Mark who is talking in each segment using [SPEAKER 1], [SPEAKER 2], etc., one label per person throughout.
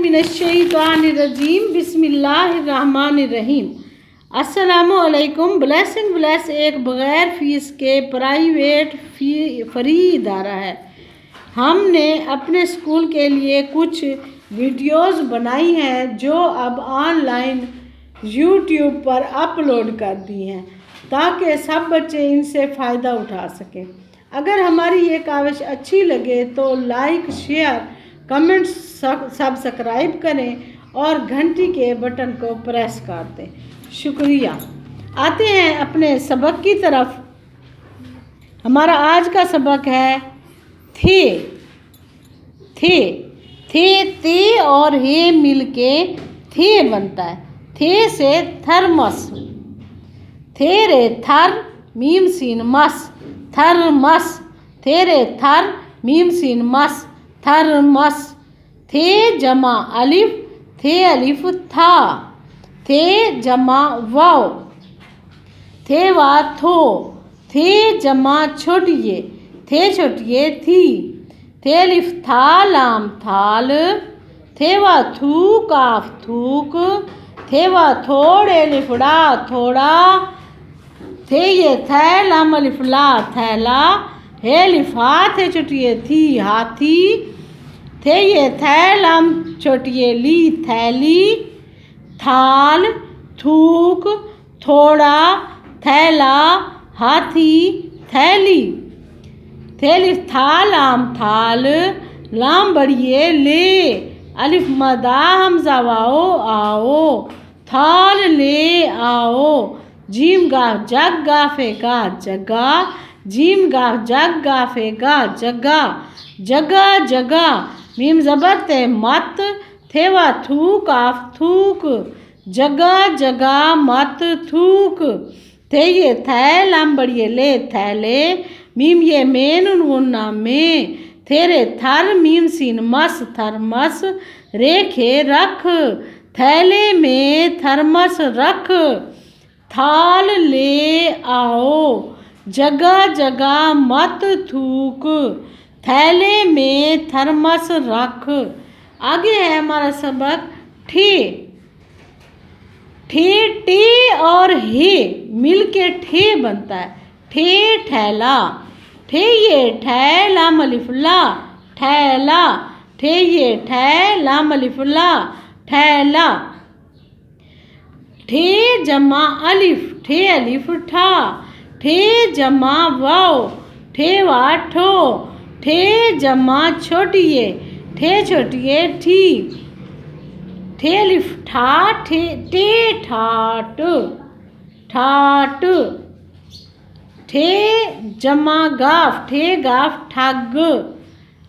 [SPEAKER 1] मिनश्शैतानिर्रजीम बिस्मिल्लाहिर्रहमानिर्रहीम। अस्सलामुअलैकुम। ब्लेस एक बग़ैर फ़ीस के प्राइवेट फ्री इदारा है। हमने अपने स्कूल के लिए कुछ वीडियोस बनाई हैं जो अब ऑनलाइन यूट्यूब पर अपलोड कर दी हैं ताकि सब बच्चे इनसे फ़ायदा उठा सकें। अगर हमारी ये काविश अच्छी लगे तो लाइक, शेयर, कमेंट, सब्सक्राइब करें और घंटी के बटन को प्रेस कर दें। शुक्रिया। आते हैं अपने सबक की तरफ। हमारा आज का सबक है थे और हे मिलके थे बनता है। थे से थर्मस, थे रे थर मीम सीन मस, थर्मस। थे रे थर मीम सीन मस, थर्मस। थे जमा अलिफ, थे अलिफ था। थे जमा वाव, थे वा थो। थे जमा छोटिए, थे छोटिए थी। थे अलिफ था लाम थाल। थे वा थू काफ थूक। थे वा थोड़े लिफड़ा थोड़ा। थे ये थे लाम अलिफ ला थैला। हे लिफा थे छोटिए थी हाथी। थे ये थे लाम छोटिए ली थैली। थाल थूक थोड़ा थैला हाथी थैली। थे अलिफ था लाम थाल, लाम बड़िए ले। अलिफ मदा हमजा वाओ आओ, थाल ले आओ। जीम गाफ जग गाफे का जगा, जीम गाफ जग गाफे का जगा, जगह जगह। मीम ज़बर ते मत, थे वा थू काफ थूक, जगह जगह मत थूक। थे ये थे लाम बड़िए ले थैले। मीम ये मेन गुन्ना में। थे रे थर मीम सीन मस थर्मस। रेखे रख, थैले में थर्मस रख। थाल ले आओ, जगह जगह मत थूक, थैले में थर्मस रख। आगे है हमारा सबक ठे। टे और हे मिलके ठे बनता है। ठे ठैला। ठे ये ठै लाम अलिफ ला ठैला। ठे ये ठै लाम अलिफ ला ठैला। ठे जमा अलिफ, ठे अलिफ ठा। ठे जमा वाव, ठे वा ठो। ठे जमा छोटिए, ठे छोटिए ठी। ठे अलिफ ठा टे ठाट ठाट। ठे जमा गाफ, ठे गाफ ठग।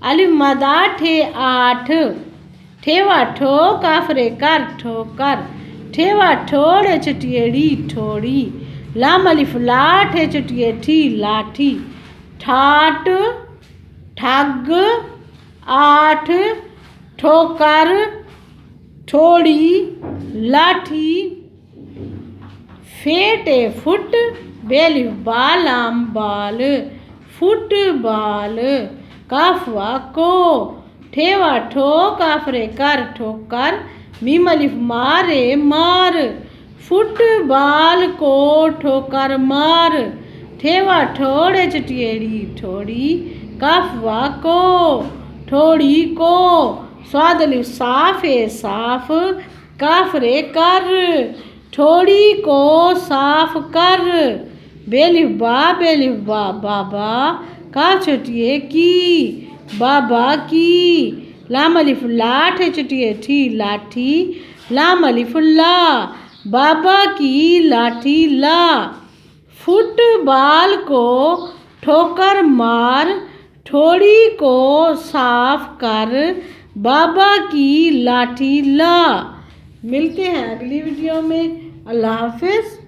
[SPEAKER 1] अलिफ मदा ठे आठ। ठे वा ठो काफ रे कर ठोकर। ठे वा ठोड़े चटिएड़ी ठोड़ी। लाम अलिफ ला ठे चटिए ठी लाठी। ठाट ठग आठ ठोकर ठोड़ी लाठी। फेटे फुट बेलिफ बालाम बाल, फुटबाल। काफवा को, ठेवा ठो काफरे कर ठोकर। मीम अलिफ मारे मार, फुटबाल को ठोकर मार। ठेवा ठोड़े चटिएड़ी ठोड़ी। काफवा को, ठोड़ी को। स्वाद अलिफ साफे साफ, काफरे कर, ठोड़ी को साफ कर। बेलिफ बा बाबा, का छोटिए की, बाबा की। लाम अलिफ ला ठे छोटिए ठी लाठी। लाम अलिफ ला, बाबा की लाठी ला। फुटबॉल को ठोकर मार, ठोड़ी को साफ कर, बाबा की लाठी ला। मिलते हैं अगली वीडियो में। अल्लाह हाफिज़।